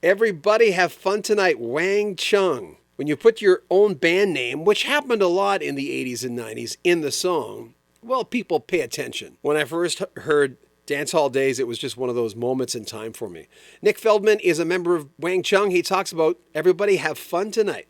Everybody have fun tonight, Wang Chung. When you put your own band name, which happened a lot in the 80s and 90s, in the song, well, people pay attention. When I first heard Dance Hall Days, it was just one of those moments in time for me. Nick Feldman is a member of Wang Chung. He talks about everybody have fun tonight.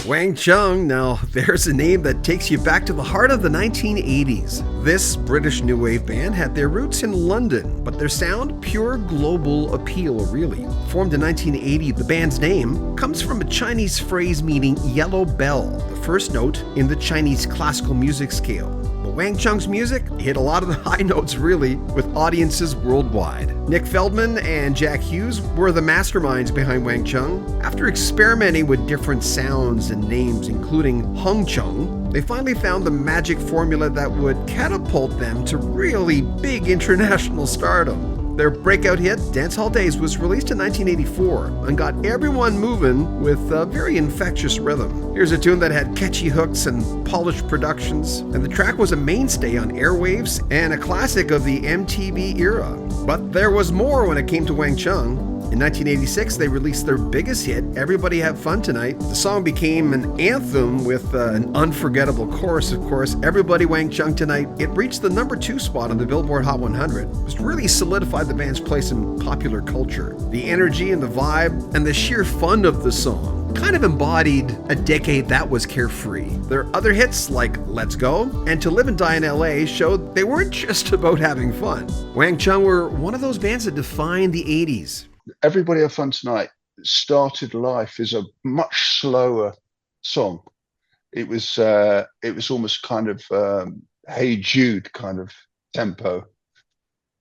Wang Chung, now there's a name that takes you back to the heart of the 1980s. This British new wave band had their roots in London, but their sound, pure global appeal really. Formed in 1980, the band's name comes from a Chinese phrase meaning yellow bell, the first note in the Chinese classical music scale. But Wang Chung's music hit a lot of the high notes really, with audiences worldwide. Nick Feldman and Jack Hughes were the masterminds behind Wang Chung. After experimenting with different sounds and names, including Hung Chung, they finally found the magic formula that would catapult them to really big international stardom. Their breakout hit, Dance Hall Days, was released in 1984 and got everyone moving with a very infectious rhythm. Here's a tune that had catchy hooks and polished productions, and the track was a mainstay on airwaves and a classic of the MTV era. But there was more when it came to Wang Chung. In 1986, they released their biggest hit, Everybody Have Fun Tonight. The song became an anthem with an unforgettable chorus, of course, Everybody Wang Chung Tonight. It reached the number 2 spot on the Billboard Hot 100. It was really solidified the band's place in popular culture. The energy and the vibe and the sheer fun of the song kind of embodied a decade that was carefree. Their other hits like Let's Go and To Live and Die in LA showed they weren't just about having fun. Wang Chung were one of those bands that defined the 80s. Everybody Have Fun Tonight started life as a much slower song. It was almost kind of Hey Jude kind of tempo.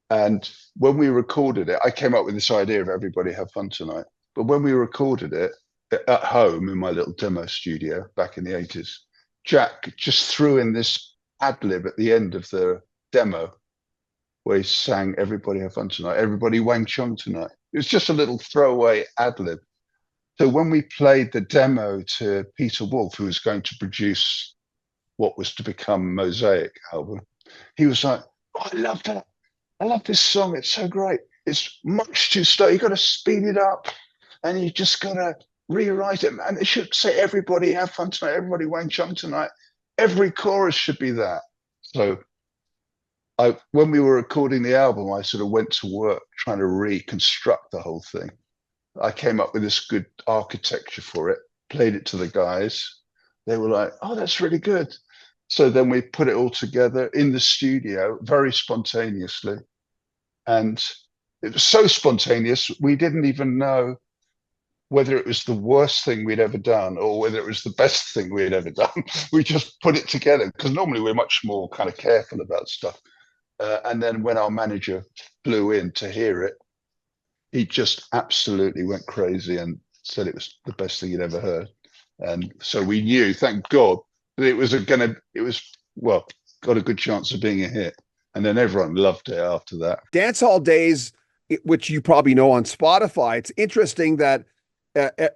And when we recorded it, I came up with this idea of Everybody Have Fun Tonight. But when we recorded it at home in my little demo studio back in the 80s, Jack just threw in this ad lib at the end of the demo where he sang Everybody Have Fun Tonight, Everybody Wang Chung Tonight. It was just a little throwaway ad lib. So when we played the demo to Peter Wolf, who was going to produce what was to become Mosaic album, he was like, oh, I love that. I love this song. It's so great. It's much too slow. You got to speed it up and you just got to rewrite it. And it should say everybody have fun tonight. Everybody Wang Chung tonight. Every chorus should be that. So when we were recording the album, I sort of went to work trying to reconstruct the whole thing. I came up with this good architecture for it, played it to the guys. They were like, oh, that's really good. So then we put it all together in the studio very spontaneously. And it was so spontaneous, we didn't even know whether it was the worst thing we'd ever done or whether it was the best thing we'd ever done. We just put it together because normally we're much more kind of careful about stuff. And then when our manager flew in to hear it, he just absolutely went crazy and said it was the best thing he'd ever heard. And so we knew, thank God, that it was got a good chance of being a hit. And then everyone loved it after that. Dance Hall Days, which you probably know on Spotify, it's interesting that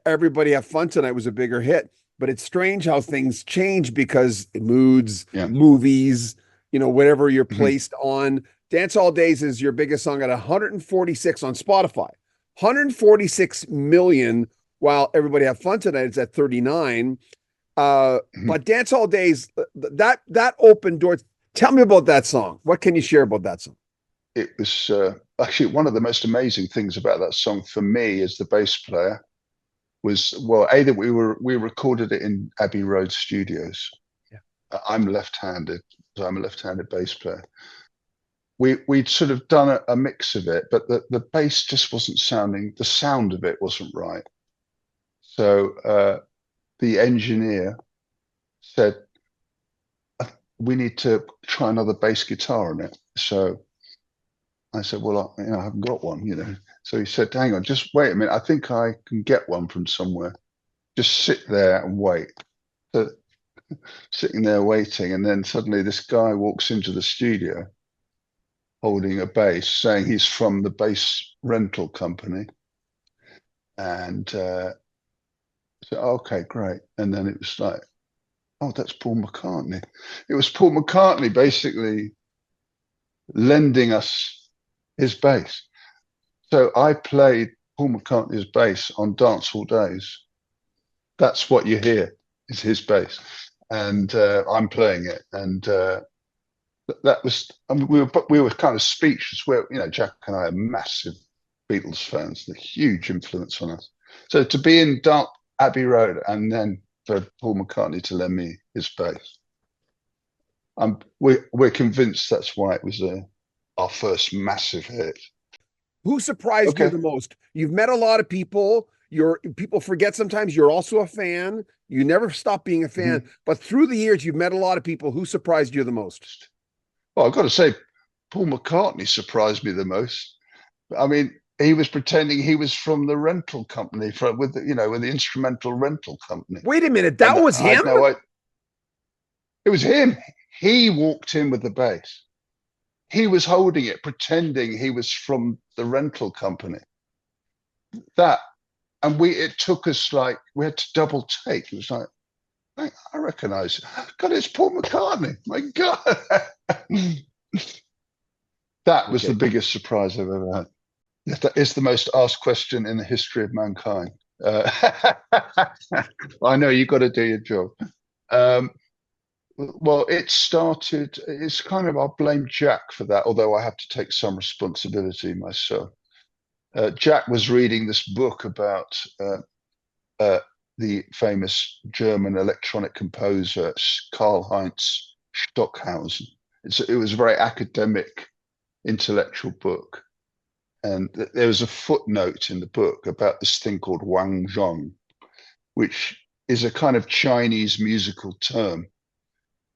Everybody Have Fun Tonight was a bigger hit, but it's strange how things change because moods, movies, whatever you're placed on. Dance Hall Days is your biggest song at 146 on Spotify, 146 million, while Everybody Have Fun Tonight is at 39. But Dance Hall Days, that opened doors. Tell me about that song. What can you share about that song? It was actually one of the most amazing things about that song for me as the bass player was, well, that we recorded it in Abbey Road Studios. Yeah. I'm left-handed, so I'm a left-handed bass player. We'd sort of done a mix of it, but the bass just wasn't sounding, the sound of it wasn't right. So the engineer said, we need to try another bass guitar on it. So I said, well, I haven't got one, So he said, hang on, just wait a minute. I think I can get one from somewhere. Just sit there and wait. So sitting there waiting, and then suddenly this guy walks into the studio holding a bass, saying he's from the bass rental company. And so, okay, great. And then it was like, oh, that's Paul McCartney. It was Paul McCartney basically lending us his bass. So I played Paul McCartney's bass on Dance Hall Days. That's what you hear is his bass, and I'm playing it. And that was, I mean, we were kind of speechless. Where, you know, Jack and I are massive Beatles fans, the huge influence on us. So to be in Dark Abbey Road and then for Paul McCartney to lend me his bass, we're convinced that's why it was our first massive hit. Who surprised you Okay. the most? You've met a lot of people. People forget sometimes you're also a fan. You never stop being a fan. But through the years, you've met a lot of people. Who surprised you the most? Well, I've got to say, Paul McCartney surprised me the most. I mean, he was pretending he was from the rental company with the instrumental rental company. Wait a minute, that And was I him? know it was him. He walked in with the bass. He was holding it, pretending he was from the rental company. It took us like, we had to double take. It was like, I recognize it. God, it's Paul McCartney. My God. That was the biggest surprise I've ever had. That is the most asked question in the history of mankind. I know you've got to do your job. Well, it's kind of, I'll blame Jack for that, although I have to take some responsibility myself. Jack was reading this book about the famous German electronic composer Karl-Heinz Stockhausen. It was a very academic, intellectual book. And there was a footnote in the book about this thing called Wang Chung, which is a kind of Chinese musical term.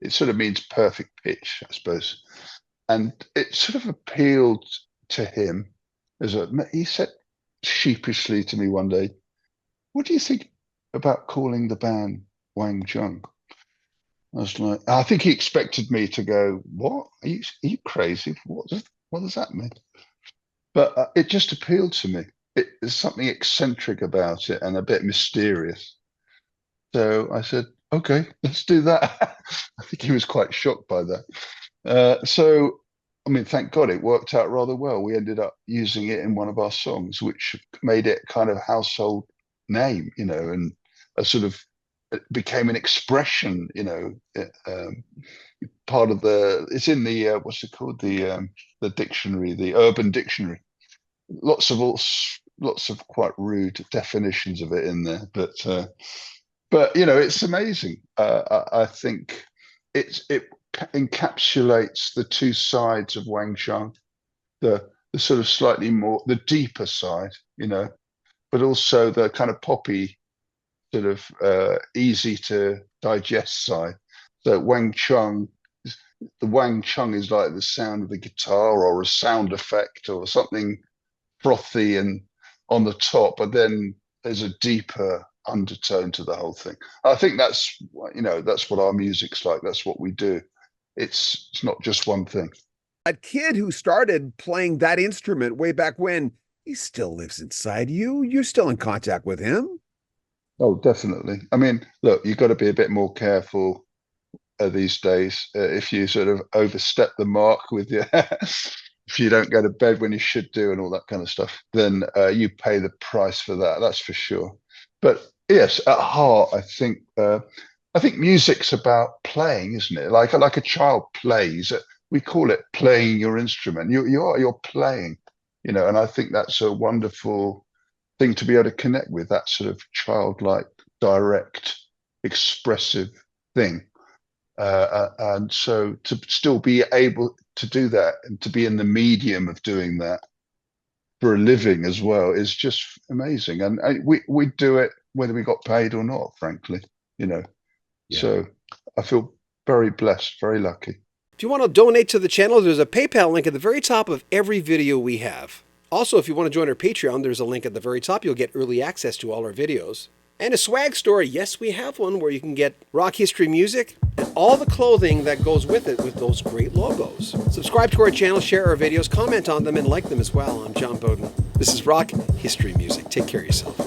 It sort of means perfect pitch, I suppose. And it sort of appealed to him. He said sheepishly to me one day, "What do you think about calling the band Wang Chung?" I was like, I think he expected me to go, "What? Are you crazy? What does that mean?" But it just appealed to me. There's something eccentric about it and a bit mysterious. So I said, "Okay, let's do that." I think he was quite shocked by that. So, I mean, thank God it worked out rather well. We ended up using it in one of our songs, which made it kind of household name, and a sort of, it became an expression, part of it's in the, what's it called? The dictionary, the Urban Dictionary. Lots of quite rude definitions of it in there, but it's amazing. I think it encapsulates the two sides of Wang Chung, the sort of slightly more, the deeper side, but also the kind of poppy, sort of easy to digest side. So the Wang Chung is like the sound of the guitar or a sound effect or something frothy and on the top, but then there's a deeper undertone to the whole thing. I think that's what our music's like. That's what we do. It's not just one thing. That kid who started playing that instrument way back when, he still lives inside you. You're still in contact with him. Oh, definitely. I mean, look, you've got to be a bit more careful these days. If you sort of overstep the mark with your if you don't go to bed when you should do and all that kind of stuff, then you pay the price for that. That's for sure. But yes, at heart, I think music's about playing, isn't it? Like a child plays. We call it playing your instrument. You're playing, and I think that's a wonderful thing to be able to connect with, that sort of childlike, direct, expressive thing. And so to still be able to do that and to be in the medium of doing that for a living as well is just amazing. And we do it whether we got paid or not, frankly, Yeah. So I feel very blessed, very lucky. If you want to donate to the channel, there's a PayPal link at the very top of every video we have. Also, if you want to join our Patreon, there's a link at the very top. You'll get early access to all our videos. And a swag store. Yes, we have one where you can get rock history music and all the clothing that goes with it with those great logos. Subscribe to our channel, share our videos, comment on them, and like them as well. I'm John Bowden. This is Rock History Music. Take care of yourself.